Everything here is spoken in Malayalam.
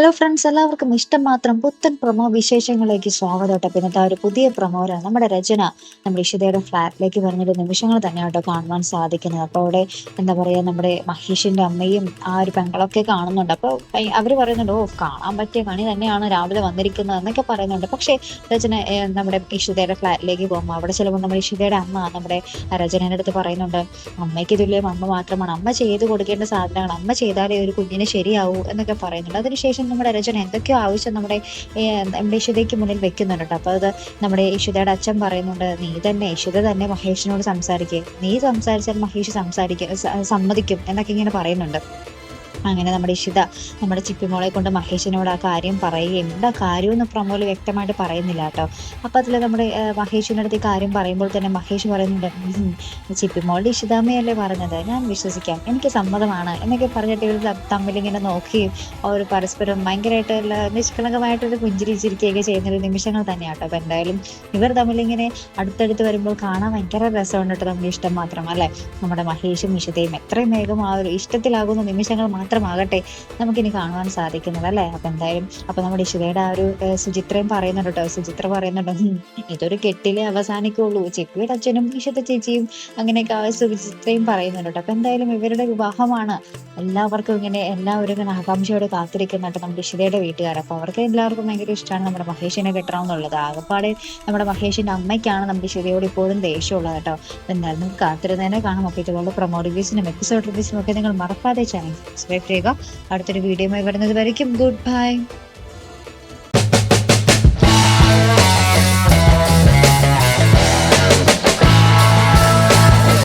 ഹലോ ഫ്രണ്ട്സ്, എല്ലാവർക്കും ഇഷ്ടം മാത്രം പുത്തൻ പ്രൊമോ വിശേഷങ്ങളിലേക്ക് സ്വാഗതം കേട്ടോ. പിന്നത്തെ ഒരു പുതിയ പ്രൊമോയിലാണ് നമ്മുടെ രചന നമ്മുടെ ഇഷിതയുടെ ഫ്ലാറ്റിലേക്ക് വരുന്നൊരു നിമിഷങ്ങൾ തന്നെ കേട്ടോ കാണുവാൻ സാധിക്കുന്നത്. അപ്പോൾ അവിടെ എന്താ പറയുക, നമ്മുടെ മഹേഷിന്റെ അമ്മയും ആ ഒരു പെങ്ങളൊക്കെ കാണുന്നുണ്ട്. അപ്പോൾ അവർ പറയുന്നുണ്ട്, ഓ കാണാൻ പറ്റിയ കണി തന്നെയാണ് രാവിലെ വന്നിരിക്കുന്നത് എന്നൊക്കെ പറയുന്നുണ്ട്. പക്ഷേ രചന നമ്മുടെ ഇഷിതയുടെ ഫ്ലാറ്റിലേക്ക് പോകുമ്പോൾ അവിടെ ചിലപ്പോൾ നമ്മുടെ ഇഷിതയുടെ അമ്മ നമ്മുടെ രചനയുടെ അടുത്ത് പറയുന്നുണ്ട്, അമ്മയ്ക്ക് തുല്യം അമ്മ മാത്രമാണ്, അമ്മ ചെയ്ത് കൊടുക്കേണ്ട സാധനങ്ങൾ അമ്മ ചെയ്താലേ ഒരു കുഞ്ഞിന് ശരിയാവൂ എന്നൊക്കെ പറയുന്നുണ്ട്. അതിനുശേഷം നമ്മുടെ രചന എന്തൊക്കെയോ ആവശ്യം നമ്മുടെ ഇഷിതയ്ക്ക് മുന്നിൽ വെക്കുന്നുണ്ട് കേട്ടോ. അപ്പോൾ അത് നമ്മുടെ ഇഷിതയുടെ അച്ഛൻ പറയുന്നുണ്ട്, ഇഷിത തന്നെ മഹേഷിനോട് സംസാരിക്കുക, നീ സംസാരിച്ചാൽ മഹേഷ് സമ്മതിക്കും എന്നൊക്കെ ഇങ്ങനെ പറയുന്നുണ്ട്. അങ്ങനെ നമ്മുടെ ഇഷിത നമ്മുടെ ചിപ്പിമോളെ കൊണ്ട് മഹേഷിനോട് ആ കാര്യം പറയുകയും എന്താ കാര്യമെന്ന് പ്രൊമോയിൽ വ്യക്തമായിട്ട് പറയുന്നില്ല കേട്ടോ. അപ്പം അതിൽ നമ്മുടെ മഹേഷിൻ്റെ അടുത്ത് ഈ കാര്യം പറയുമ്പോൾ തന്നെ മഹേഷ് പറയുന്നുണ്ട്, ചിപ്പിമോളുടെ ഇഷിതാമ്മയല്ലേ പറഞ്ഞത്, ഞാൻ വിശ്വസിക്കാം, എനിക്ക് സമ്മതമാണ് എന്നൊക്കെ പറഞ്ഞിട്ട് ഇവർ തമ്മിലിങ്ങനെ നോക്കുകയും ഒരു പരസ്പരം ഭയങ്കരമായിട്ടുള്ള നിഷ്കളങ്കമായിട്ടൊരു പുഞ്ചിരിച്ചിരിക്കുകയൊക്കെ ചെയ്യുന്നൊരു നിമിഷങ്ങൾ തന്നെയാണ് കേട്ടോ. അപ്പം എന്തായാലും ഇവർ തമ്മിലിങ്ങനെ അടുത്തടുത്ത് വരുമ്പോൾ കാണാൻ ഭയങ്കര രസമുണ്ട് കേട്ടോ. നമ്മുടെ ഇഷ്ടം മാത്രം അല്ലേ, നമ്മുടെ മഹേഷും ഇഷിതയും എത്രയും വേഗം ആ ഒരു ഇഷ്ടത്തിലാകുന്ന നിമിഷങ്ങൾ മാത്രമാകട്ടെ നമുക്കിനി കാണുവാൻ സാധിക്കുന്നത് അല്ലേ. അപ്പൊ എന്തായാലും നമ്മുടെ ഇഷിതയുടെ ആ ഒരു സുചിത്രയും പറയുന്നുണ്ട് കേട്ടോ. സുചിത്ര പറയുന്നുണ്ട്, ഇതൊരു കെട്ടിലേ അവസാനിക്കുള്ളൂ, ചിപ്പിയുടെ അച്ഛനും ഇഷിത ചേച്ചിയും അങ്ങനെയൊക്കെ സുചിത്രയും പറയുന്നുണ്ട് കേട്ടോ. അപ്പൊ എന്തായാലും ഇവരുടെ വിവാഹമാണ് എല്ലാവർക്കും എല്ലാവരും ഇങ്ങനെ ആകാംക്ഷയോടെ കാത്തിരിക്കുന്നുണ്ട് നമ്മുടെ ഇഷിതയുടെ വീട്ടുകാർ. അപ്പൊ അവർക്ക് എല്ലാവർക്കും ഭയങ്കര ഇഷ്ടമാണ് നമ്മുടെ മഹേഷിനെ കെട്ടണമെന്നുള്ളത്. ആകപ്പാടെ നമ്മുടെ മഹേഷിന്റെ അമ്മയ്ക്കാണ് നമ്മുടെ ഇഷിതയോട് ഇപ്പോഴും ദേഷ്യമുള്ളത് കേട്ടോ. അപ്പൊ എന്തായാലും നമുക്ക് കാത്തിരുന്നതിനെ കാണാം. അപ്പോൾ ഇതുപോലെ പ്രൊമോ റിവ്യൂസിനും എപ്പിസോഡ് റിവ്യൂസിനും ഒക്കെ നിങ്ങൾ മറക്കാതെ ചാനൽ സബ്സ്ക്രൈബ് ചെയ്യുക. അടുത്തൊരു വീഡിയോയുമായി വരുന്നത് വരയ്ക്കും ഗുഡ് ബൈ.